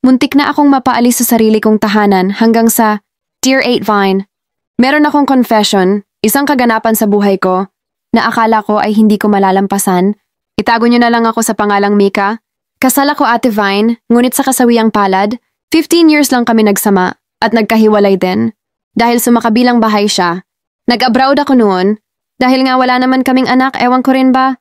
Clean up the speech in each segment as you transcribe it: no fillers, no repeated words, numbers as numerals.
Muntik na akong mapaalis sa sarili kong tahanan hanggang sa Dear 8 Vine. Meron akong confession, isang kaganapan sa buhay ko, na akala ko ay hindi ko malalampasan. Itago niyo na lang ako sa pangalang Mika. Kasal ako Ate Vine, ngunit sa kasawiang palad, 15 years lang kami nagsama at nagkahiwalay din. Dahil sumakabilang bahay siya. Nag-abroad ako noon. Dahil nga wala naman kaming anak, ewan ko rin ba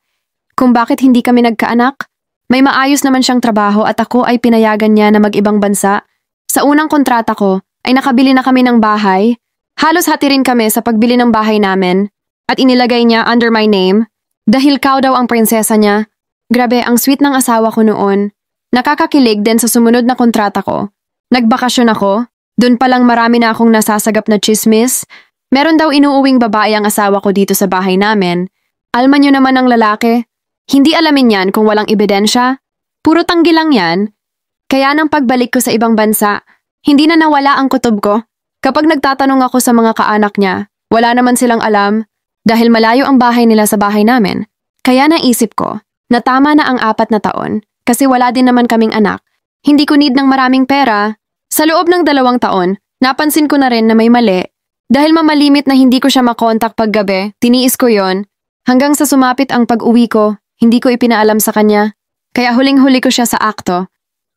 kung bakit hindi kami nagkaanak. May maayos naman siyang trabaho at ako ay pinayagan niya na mag-ibang bansa. Sa unang kontrata ko ay nakabili na kami ng bahay. Halos hati rin kami sa pagbili ng bahay namin at inilagay niya under my name dahil cow daw ang prinsesa niya. Grabe, ang sweet ng asawa ko noon. Nakakakilig din sa sumunod na kontrata ko. Nagbakasyon ako. Doon pa lang marami na akong nasasagap na chismis. Meron daw inuuwing babae ang asawa ko dito sa bahay namin. Alman nyo naman ang lalaki. Hindi alamin yan kung walang ebidensya. Puro tanggi lang yan. Kaya nang pagbalik ko sa ibang bansa, hindi na nawala ang kutob ko. Kapag nagtatanong ako sa mga kaanak niya, wala naman silang alam dahil malayo ang bahay nila sa bahay namin. Kaya naisip ko na tama na ang 4 na taon kasi wala din naman kaming anak. Hindi ko need ng maraming pera. Sa loob ng 2 taon, napansin ko na rin na may mali. Dahil mamalimit na hindi ko siya makontak paggabi, tiniis ko yon. Hanggang sa sumapit ang pag-uwi ko, hindi ko ipinaalam sa kanya. Kaya huling-huli ko siya sa akto.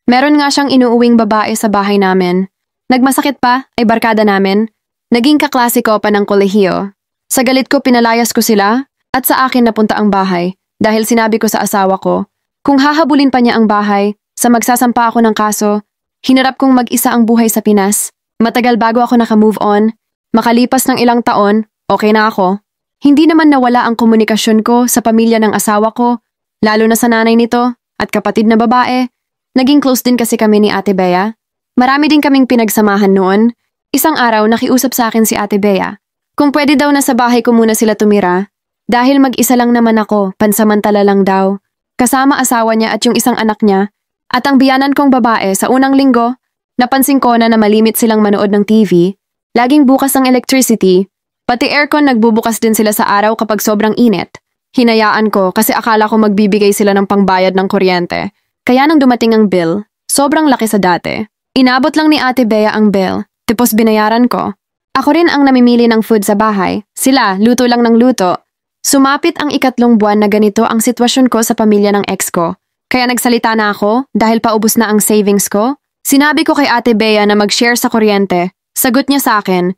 Meron nga siyang inuuwing babae sa bahay namin. Nagmasakit pa ay barkada namin. Naging kaklase ko pa ng kolehiyo. Sa galit ko pinalayas ko sila at sa akin napunta ang bahay dahil sinabi ko sa asawa ko, kung hahabulin pa niya ang bahay, sa magsasampa ako ng kaso, hinarap kong mag-isa ang buhay sa Pinas. Matagal bago ako naka-move on. Makalipas ng ilang taon, okay na ako. Hindi naman nawala ang komunikasyon ko sa pamilya ng asawa ko, lalo na sa nanay nito at kapatid na babae. Naging close din kasi kami ni Ate Bea. Marami din kaming pinagsamahan noon. Isang araw nakiusap sa akin si Ate Bea. Kung pwede daw na sa bahay ko muna sila tumira, dahil mag-isa lang naman ako, pansamantala lang daw. Kasama asawa niya at yung isang anak niya, at ang biyanan kong babae sa unang linggo, napansin ko na malimit silang manood ng TV, laging bukas ang electricity, pati aircon nagbubukas din sila sa araw kapag sobrang init. Hinayaan ko kasi akala ko magbibigay sila ng pangbayad ng kuryente. Kaya nang dumating ang bill, sobrang laki sa dati. Inabot lang ni Ate Bea ang bill, tapos binayaran ko. Ako rin ang namimili ng food sa bahay. Sila, luto lang ng luto. Sumapit ang 3 buwan na ganito ang sitwasyon ko sa pamilya ng ex ko. Kaya nagsalita na ako dahil paubos na ang savings ko. Sinabi ko kay Ate Bea na mag-share sa kuryente. Sagot niya sa akin,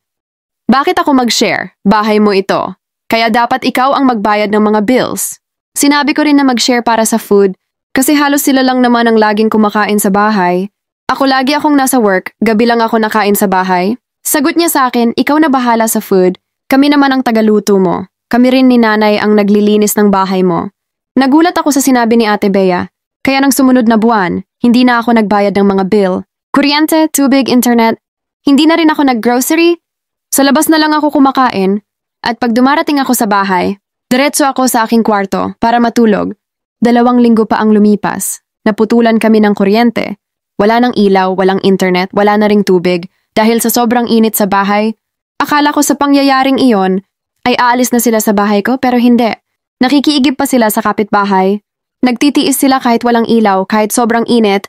bakit ako mag-share? Bahay mo ito. Kaya dapat ikaw ang magbayad ng mga bills. Sinabi ko rin na mag-share para sa food kasi halos sila lang naman ang laging kumakain sa bahay. Ako lagi akong nasa work, gabi lang ako nakain sa bahay. Sagot niya sa akin, ikaw na bahala sa food. Kami naman ang tagaluto mo. Kami rin ni nanay ang naglilinis ng bahay mo. Nagulat ako sa sinabi ni Ate Bea. Kaya nang sumunod na buwan, hindi na ako nagbayad ng mga bill. Kuryente, tubig, internet. Hindi na rin ako nag-grocery. Sa labas na lang ako kumakain. At pag dumarating ako sa bahay, diretso ako sa aking kwarto para matulog. 2 linggo pa ang lumipas. Naputulan kami ng kuryente. Wala nang ilaw, walang internet, wala na ring tubig. Dahil sa sobrang init sa bahay, akala ko sa pangyayaring iyon ay aalis na sila sa bahay ko pero hindi. Nakikiigib pa sila sa kapitbahay. Nagtitiis sila kahit walang ilaw, kahit sobrang init.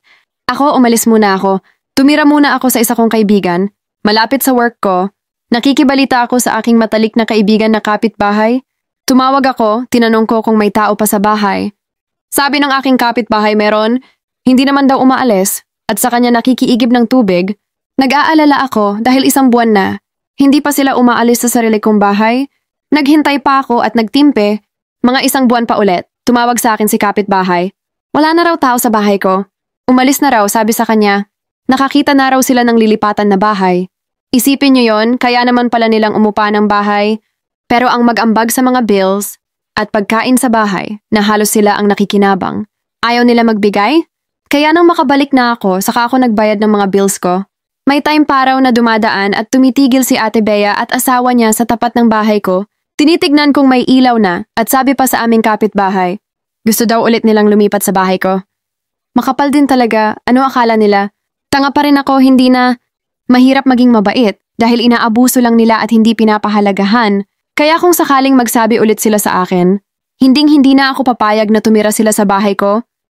Ako, umalis muna ako. Tumira muna ako sa isa kong kaibigan. Malapit sa work ko, nakikibalita ako sa aking matalik na kaibigan na kapitbahay. Tumawag ako, tinanong ko kung may tao pa sa bahay. Sabi ng aking kapitbahay meron, hindi naman daw umaalis at sa kanya nakikiigib ng tubig. Nag-aalala ako dahil 1 buwan na. Hindi pa sila umaalis sa sarili kong bahay. Naghintay pa ako at nagtimpe. Mga 1 buwan pa ulit, tumawag sa akin si kapitbahay. Wala na raw tao sa bahay ko. Umalis na raw, sabi sa kanya. Nakakita na raw sila ng lilipatan na bahay. Isipin niyo yon, kaya naman pala nilang umupa ng bahay. Pero ang mag-ambag sa mga bills at pagkain sa bahay na halos sila ang nakikinabang. Ayaw nila magbigay? Kaya nang makabalik na ako, saka ako nagbayad ng mga bills ko. May time pa raw na dumadaan at tumitigil si Ate Bea at asawa niya sa tapat ng bahay ko. Tinitignan kong may ilaw na at sabi pa sa aming kapitbahay. Gusto daw ulit nilang lumipat sa bahay ko. Makapal din talaga, ano akala nila? Tanga pa rin ako, hindi na mahirap maging mabait dahil inaabuso lang nila at hindi pinapahalagahan. Kaya kung sakaling magsabi ulit sila sa akin, hinding-hindi na ako papayag na tumira sila sa bahay ko